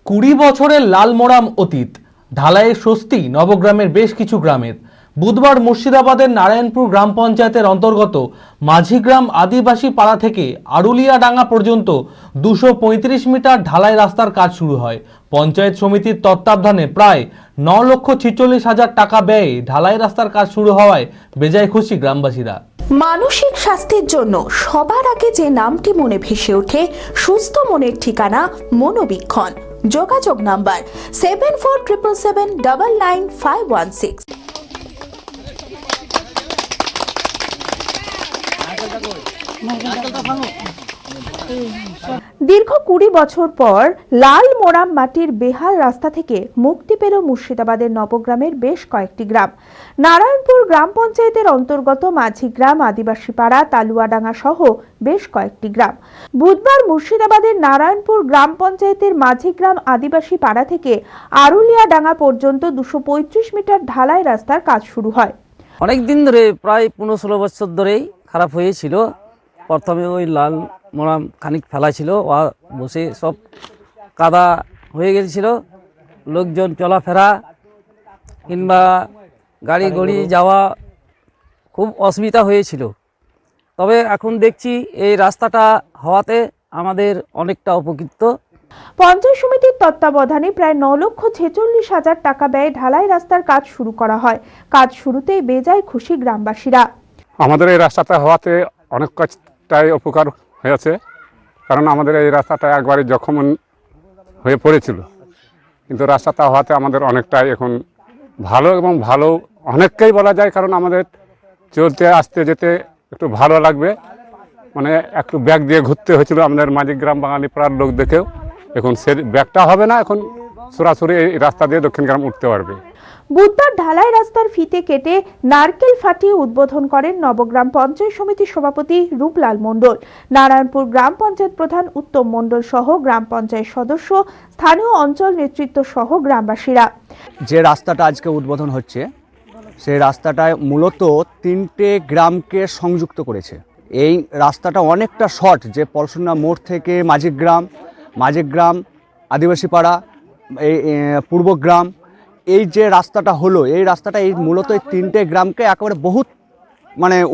20 বছরের লালমোড়াম অতীত, ঢালাইয়ের স্বস্তি নবগ্রামের বেশ কিছু গ্রামের। বুধবার মুর্শিদাবাদের নারায়ণপুর গ্রাম পঞ্চায়েতের অন্তর্গত মাঝিগ্রাম আদিবাসী পাড়া থেকে আরুলিয়াডাঙ্গা পর্যন্ত 235 মিটার ঢালাই রাস্তার কাজ শুরু হয়। পঞ্চায়েত সমিতির তত্ত্বাবধানে প্রায় 9,46,000 টাকা ব্যয়ে ঢালাই রাস্তার কাজ শুরু হওয়ায় বেজায় খুশি গ্রামবাসীরা। মানসিক স্বাস্থ্যের জন্য সবার আগে যে নামটি মনে ভেসে ওঠে, সুস্থ মনের ঠিকানা মনোবীক্ষণ। যোগাযোগ নাম্বার 7477799516। দীর্ঘ 20 বছর পর লালমোড়াম মাটির বেহাল রাস্তা থেকে মুক্তি পেল মুর্শিদাবাদের নবগ্রামের বেশ কয়েকটি গ্রাম। নারায়ণপুর গ্রাম পঞ্চায়েতের অন্তর্গত মাঝিগ্রাম, আদিবাসী পাড়া, তালুয়াডাঙ্গা সহ বেশ কয়েকটি গ্রাম। বুধবার মুর্শিদাবাদের নারায়ণপুর গ্রাম পঞ্চায়েতের মাঝিগ্রাম আদিবাসী পাড়া থেকে আরুলিয়াডাঙ্গা পর্যন্ত 235 মিটার ঢালাই রাস্তার কাজ শুরু হয়। অনেকদিন ধরে, প্রায় 15-16 বছর ধরেই খারাপ হয়েছিল। প্রথমে ওই লাল মোড়াম খানিক ফেলা ছিল, বসে সব কাদা হয়ে গেছিল, লোকজন চলাফেরা কিংবা গাড়ি যাওয়া খুব অসুবিধা হয়েছিল। তবে এখন দেখছি এই রাস্তাটা হওয়াতে আমাদের অনেকটা উপকৃত। পঞ্চায়েত সমিতির তত্ত্বাবধানে প্রায় 9,46,000 টাকা ব্যয়ে ঢালাই রাস্তার কাজ শুরু করা হয়। কাজ শুরুতেই বেজায় খুশি গ্রামবাসীরা। আমাদের এই রাস্তাটা হওয়াতে অনেকটাই উপকার হয়েছে, কারণ আমাদের এই রাস্তাটা একবারে জখম হয়ে পড়েছিল, কিন্তু রাস্তাটা হওয়াতে আমাদের অনেকটাই এখন ভালো এবং ভালো অনেকটাই বলা যায়, কারণ আমাদের চলতে আসতে যেতে একটু ভালো লাগবে। মানে একটু ব্যাগ দিয়ে ঘুরতে হয়েছিল আমাদের মাঝিগ্রাম বাঙালি পাড়ার লোক দেখেও, এখন সে ব্যাগটা হবে না, এখন সরাসরি এই রাস্তা দিয়ে দক্ষিণ গ্রাম উঠতে পারবে। বুধবার ঢালাই রাস্তার ফিতে কেটে নারকেল ফাটিয়ে উদ্বোধন করেন নবগ্রাম পঞ্চায়েত সমিতির সভাপতি রূপলাল মণ্ডল, নারায়ণপুর গ্রাম পঞ্চায়েত প্রধান উত্তম মণ্ডল সহ গ্রাম পঞ্চায়েত সদস্য, স্থানীয় অঞ্চল নেতৃত্ব সহ গ্রামবাসীরা। যে রাস্তাটা আজকে উদ্বোধন হচ্ছে, সেই রাস্তাটায় মূলত 3টে গ্রামকে সংযুক্ত করেছে। এই রাস্তাটা অনেকটা শর্ট, যে পলসুন্না মোড় থেকে মাঝিগ্রাম আদিবাসী পাড়া, এই পূর্বগ্রাম, এই যে রাস্তাটা হলো, এই রাস্তাটা এই মূলত এই 3টে গ্রামকে একেবারে বহুত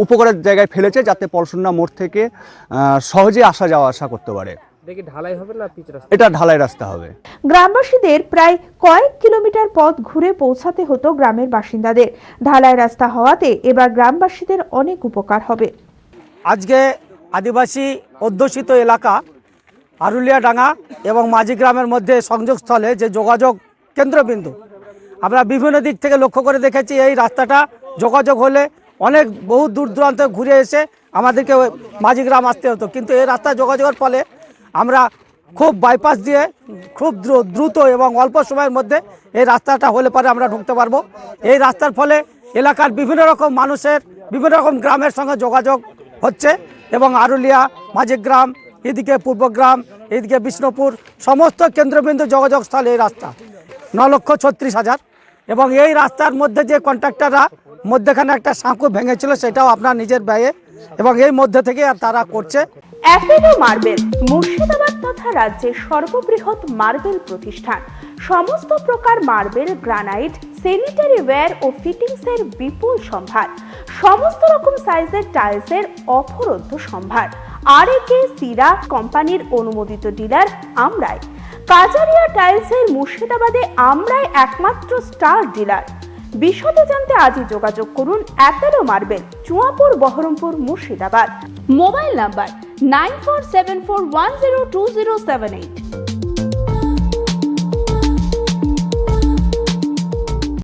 উপকারের জায়গায় ফেলেছে, যাতে পলসুন্না মোড় থেকে সহজে যাওয়া আসা করতে পারে। ঢালাই হবে না পিচ রাস্তা? এটা ঢালাই রাস্তা হবে। গ্রামবাসীদের প্রায় কয়েক কিলোমিটার পথ ঘুরে পৌঁছাতে হতো গ্রামের বাসিন্দাদের। ঢালাই রাস্তা হওয়াতে এবার গ্রামবাসীদের অনেক উপকার হবে। আজকে আদিবাসী অধ্যুষিত এলাকা আরুলিয়াডাঙ্গা এবং মাঝিগ্রামের মধ্যে সংযোগস্থলে যে যোগাযোগ কেন্দ্রবিন্দু, আমরা বিভিন্ন দিক থেকে লক্ষ্য করে দেখেছি এই রাস্তাটা যোগাযোগ হলে অনেক বহু দূর দূরান্ত ঘুরে এসে আমাদেরকে মাঝিগ্রাম আসতে হতো, কিন্তু এই রাস্তা যোগাযোগের ফলে আমরা খুব বাইপাস দিয়ে খুব দ্রুত এবং অল্প সময়ের মধ্যে এই রাস্তাটা হলে পরে আমরা ঢুকতে পারবো। এই রাস্তার ফলে এলাকার বিভিন্ন রকম মানুষের বিভিন্ন রকম গ্রামের সঙ্গে যোগাযোগ হচ্ছে এবং আরুলিয়া, মাঝিগ্রাম, এদিকে পূর্বগ্রাম, এদিকে বিষ্ণুপুর, সমস্ত কেন্দ্রবিন্দু যোগাযোগস্থলে এই রাস্তা 9,36,000। এবং এই রাস্তার মধ্যে যে কন্ট্রাক্টররা মধ্যেখানে একটা সাঁকো ভেঙেছিল, সেটাও আপনার নিজের ব্যয়ে এবং এই মধ্যে থেকে তারা করছে। অ্যাপেলো মার্বেল মুর্শিদাবাদ তথা রাজ্যের সর্ববৃহৎ মার্বেল প্রতিষ্ঠান। সমস্ত প্রকার মার্বেল, গ্রানাইট, স্যানিটারি ওয়্যার ও ফিটিংসের বিপুল সম্ভার, সমস্ত রকম সাইজের টাইলসের অফুরন্ত সম্ভার। আর.এ.কে সিরা কোম্পানির অনুমোদিত ডিলার আমরাই। কাজারিয়া টাইলসের মুর্শিদাবাদে আমরাই একমাত্র স্টার ডিলার। বিশদে জানতে আজই যোগাযোগ করুন Apollo marble, Chuapur, Baharampur, Murshidabad. Mobile number 9474102078।